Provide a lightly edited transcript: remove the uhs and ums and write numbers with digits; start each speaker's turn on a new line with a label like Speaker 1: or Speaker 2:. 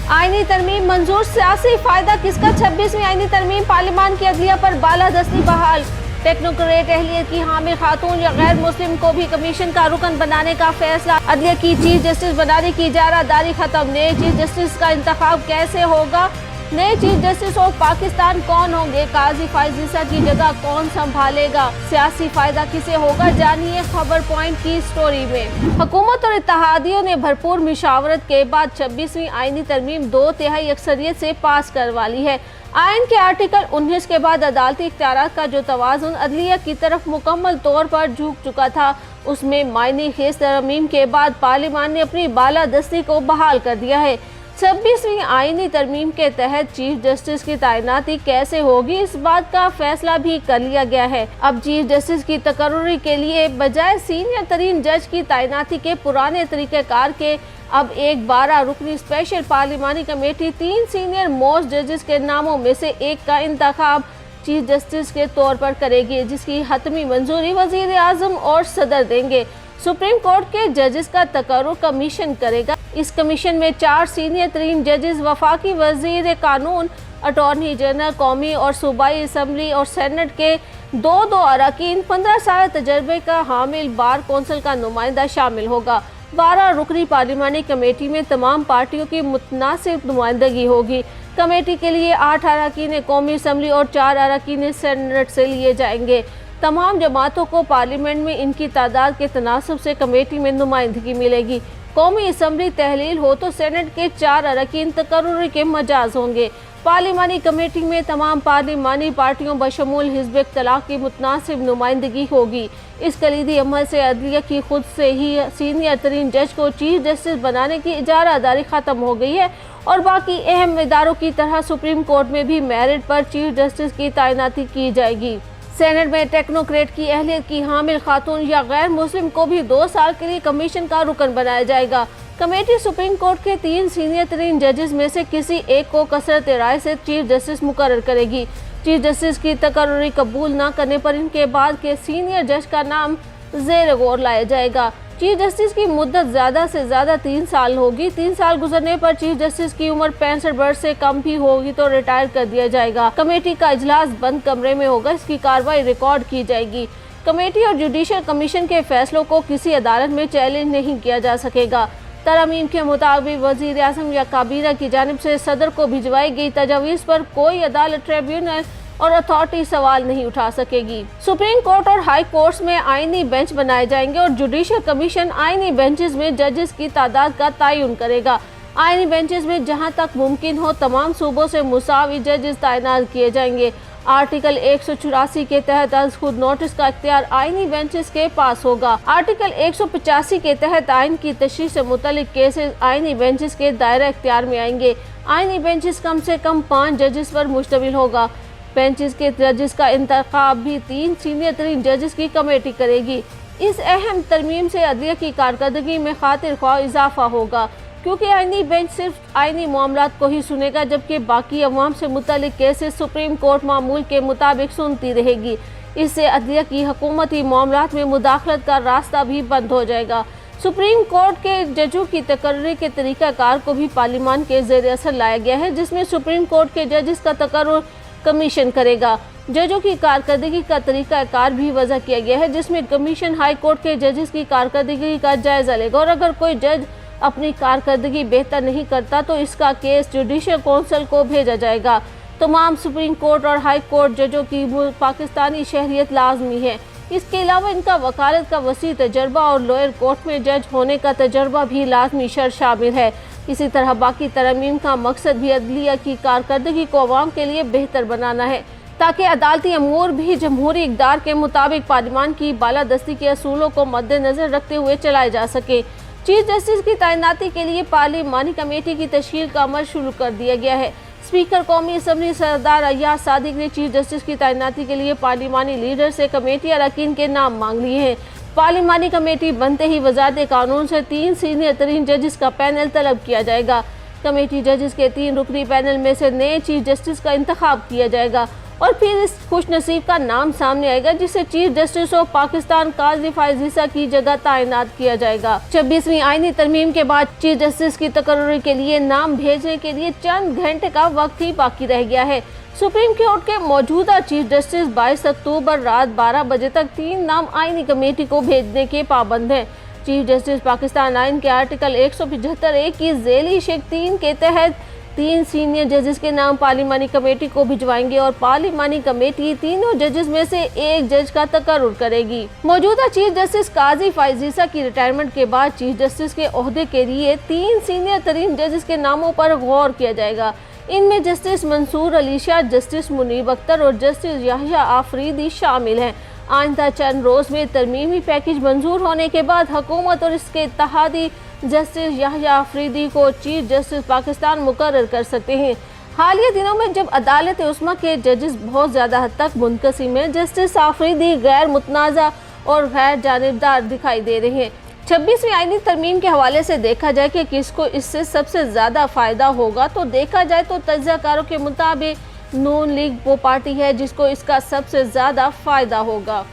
Speaker 1: आईनी तरमीम मंजूर, सियासी फायदा किसका? 26वीं आईनी तरमीम, पार्लियामान की अदलिया पर बालादस्ती बहाल। टेक्नोक्रेट अहलियत की हामिल खातून या गैर मुस्लिम को भी कमीशन का रुकन बनाने का फैसला। अदलिया की चीफ जस्टिस बनाने की इजारादारी खत्म। नए चीफ जस्टिस का इंतखाब कैसे होगा? नए चीफ जस्टिस ऑफ पाकिस्तान कौन होंगे? काजी फाइज की जगह कौन संभालेगा? सियासी फायदा किसे होगा? जानिए खबर पॉइंट की स्टोरी में। हुकूमत और इत्तेहादियों ने भरपूर मुशावरत के बाद 26वीं आईनी तरमीम 2/3 अक्सरियत से पास करवा ली है। आइन के आर्टिकल 19 के बाद अदालती इख्तियारात का जो तवाज़ुन अदलिया की तरफ मुकम्मल तौर पर झुक चुका था, उसमें मायने खेज तरमीम के बाद पार्लियामान ने अपनी बालादस्ती को बहाल कर दिया है। 26वीं आईनी तरमीम के तहत चीफ जस्टिस की तैनाती कैसे होगी, इस बात का फैसला भी कर लिया गया है। अब चीफ जस्टिस की तकर्रुरी के लिए बजाय सीनियर तरीन जज की तैनाती के पुराने तरीक़ेकार के अब एक 12 रुकनी स्पेशल पार्लिमानी कमेटी 3 सीनियर मोस्ट जजेस के नामों में से एक का इंतखाब चीफ जस्टिस के तौर पर करेगी, जिसकी हतमी मंजूरी वजीर आजम और सदर देंगे। सुप्रीम कोर्ट के जजेस का तकर्रुर कमीशन करेगा। इस कमीशन में 4 सीनियर तरीन जजेस वफाकी वजीर कानून, अटॉर्नी जनरल, कौमी और सूबाई असम्बली और सेनेट के 2 अरकान, 15 साल तजर्बे का हामिल बार कौंसिल का नुमाइंदा शामिल होगा। 12 रुकनी पार्लिमानी कमेटी में तमाम पार्टियों की मुतनासिब नुमाइंदगी होगी। कमेटी के लिए 8 अरकान कौमी असम्बली और 4 अरकान सेनेट से लिए जाएंगे। तमाम जमातों को पार्लियामेंट में इनकी तादाद के तनासब से कमेटी में नुमाइंदगी मिलेगी। कौमी असम्बली तहलील हो तो सेनेट के 4 अरकान तकर्रुर के मजाज होंगे। पार्लिमानी कमेटी में तमाम पार्लिमानी पार्टियों बशमूल हिज़्ब इख्तिलाफ की मुतनासिब नुमाइंदगी होगी। इस कलीदी अमल से अदलिया की खुद से ही सीनियर तरीन जज को चीफ जस्टिस बनाने की इजारादारी ख़त्म हो गई है और बाकी अहम इदारों की तरह सुप्रीम कोर्ट में भी मेरिट पर चीफ जस्टिस की तैनाती की जाएगी। सेनेट में टेक्नोक्रेट की अहलियत की हामिल खातून या गैर मुस्लिम को भी 2 साल के लिए कमीशन का रुकन बनाया जाएगा। कमेटी सुप्रीम कोर्ट के 3 सीनियर तरीन जजेस में से किसी एक को कसरत राय से चीफ जस्टिस मुकर्रर करेगी। चीफ जस्टिस की तकर्रुरी कबूल न करने पर इनके बाद के सीनियर जज का नाम ज़ेर गौर लाया जाएगा। चीफ जस्टिस की मुद्दत ज़्यादा से ज़्यादा 3 साल होगी। 3 साल गुजरने पर चीफ जस्टिस की उम्र 65 वर्ष से कम भी होगी तो रिटायर कर दिया जाएगा। कमेटी का इजलास बंद कमरे में होगा, इसकी कार्रवाई रिकॉर्ड की जाएगी। कमेटी और जुडिशल कमीशन के फैसलों को किसी अदालत में चैलेंज नहीं किया जा सकेगा। तरमीम के मुताबिक वजीर आज़म या काबीना की जानिब से सदर को भिजवाई गई तजावीज़ पर कोई अदालत, ट्रिब्यूनल और अथॉरिटी सवाल नहीं उठा सकेगी। सुप्रीम कोर्ट और हाई कोर्ट्स में आईनी बेंच बनाए जाएंगे और जुडिशल कमीशन आईनी बेंचेस में जजेस की तादाद का तयन करेगा। आईनी बेंचेस में जहां तक मुमकिन हो तमाम सूबों से मुसावी जजेस तैनात किए जाएंगे। आर्टिकल 184 के तहत अज खुद नोटिस का इख्तियार आईनी बेंचेस के पास होगा। आर्टिकल 185 के तहत आइन की तशरीह से मुतल्लिक केसेस आईनी बेंचेस के दायरा इख्तियार में आएंगे। आईनी बेंचेस कम से कम 5 जजेस पर मुश्तमिल होगा। बेंचेस के जजेस का इंतखाब भी 3 सीनियर तरीन जजेस की कमेटी करेगी। इस अहम तरमीम से अदलिया की कारकर्दगी में खातिर ख्वाह इजाफा होगा, क्योंकि आईनी बेंच सिर्फ आईनी मामलात को ही सुनेगा, जबकि बाकी अवाम से मुतल्लिक केसेस सुप्रीम कोर्ट मामूल के मुताबिक सुनती रहेगी। इससे अदलिया की हुकूमती मामलात में मुदाखलत का रास्ता भी बंद हो जाएगा। सुप्रीम कोर्ट के जजों की तकर्रुरी के तरीक़ाकार को भी पार्लियामान के ज़ेर असर लाया गया है, जिसमें सुप्रीम कोर्ट के जजेस का तकर्रुर कमीशन करेगा। जजों की कारकर्दगी का तरीक़ाकार भी वज़ा किया गया है, जिसमें कमीशन हाई कोर्ट के जजेस की कारकर्दगी का जायज़ा लेगा और अगर कोई जज अपनी कारकर्दगी बेहतर नहीं करता तो इसका केस जुडिशल कौंसिल को भेजा जाएगा। तमाम सुप्रीम कोर्ट और हाई कोर्ट जजों की पाकिस्तानी शहरियत लाजमी है। इसके अलावा इनका वकालत का वसी तजर्बा और लोअर कोर्ट में जज होने का तजर्बा भी लाजमी शर्त शामिल है। इसी तरह बाकी तरमीम का मकसद भी अदलिया की कारकर्दगी को अवाम के लिए बेहतर बनाना है, ताकि अदालती अमूर भी जमहूरी इक़्तिदार के मुताबिक पार्लियामान की बालादस्ती के असूलों को मद्देनजर रखते हुए चलाए जा सके। चीफ जस्टिस की तैनाती के लिए पार्लियामानी कमेटी की तश्कील का अमल शुरू कर दिया गया है। स्पीकर कौमी असम्बली सरदार अय्याज सादिक ने चीफ जस्टिस की तैनाती के लिए पार्लियामानी लीडर से कमेटी अरकान के नाम मांग लिए हैं। पार्लियामानी कमेटी बनते ही वज़ारत कानून से 3 सीनियर तरीन जजेस का पैनल तलब किया जाएगा। कमेटी जजेस के 3 रुकनी पैनल में से नए चीफ जस्टिस का इंतखाब किया जाएगा और फिर इस खुशनसीब का नाम सामने आएगा जिसे चीफ जस्टिस ऑफ पाकिस्तान काजी फाइज ईसा की जगह तैनात किया जाएगा। 26वीं आईनी तरमीम के बाद चीफ जस्टिस की तकर्री के लिए नाम भेजने के लिए चंद घंटे का वक्त ही बाकी रह गया है। सुप्रीम कोर्ट के मौजूदा चीफ जस्टिस 22 अक्टूबर रात 12 बजे तक 3 नाम आईनी कमेटी को भेजने के पाबंद हैं। चीफ जस्टिस पाकिस्तान आइन के आर्टिकल 175(a) की झेली शेख 3 के तहत 3 सीनियर जजेस के नाम पार्लिमानी कमेटी को भिजवाएंगे और पार्लिमानी कमेटी तीनों जजेस में से एक जज का तकर्रुर करेगी। मौजूदा चीफ जस्टिस काजी फाइज ईसा की रिटायरमेंट के बाद चीफ जस्टिस के ओहदे के लिए 3 सीनियर तरीन जजेस के नामों पर गौर किया जाएगा। इनमें जस्टिस मंसूर अली शाह, जस्टिस मुनीब अख्तर और जस्टिस याहिया आफरीदी शामिल हैं। आइंदा चंद रोज में तरमीमी पैकेज मंजूर होने के बाद हुकूमत और इसके इत्तेहादी जस्टिस याहिया आफरीदी को चीफ जस्टिस पाकिस्तान मुकर्रर कर सकते हैं। हालिया दिनों में जब अदालत उस्मा के जजेस बहुत ज़्यादा हद तक मुनकसिम हैं, जस्टिस आफरीदी गैर मुतनाज़ा और गैर जानिबदार दिखाई दे रहे हैं। 26वीं आईनी तरमीम के हवाले से देखा जाए कि किसको इससे सबसे ज़्यादा फ़ायदा होगा, तो देखा जाए तो तज्ज़ियाकारों के मुताबिक नून लीग वो पार्टी है जिसको इसका सबसे ज़्यादा फ़ायदा होगा।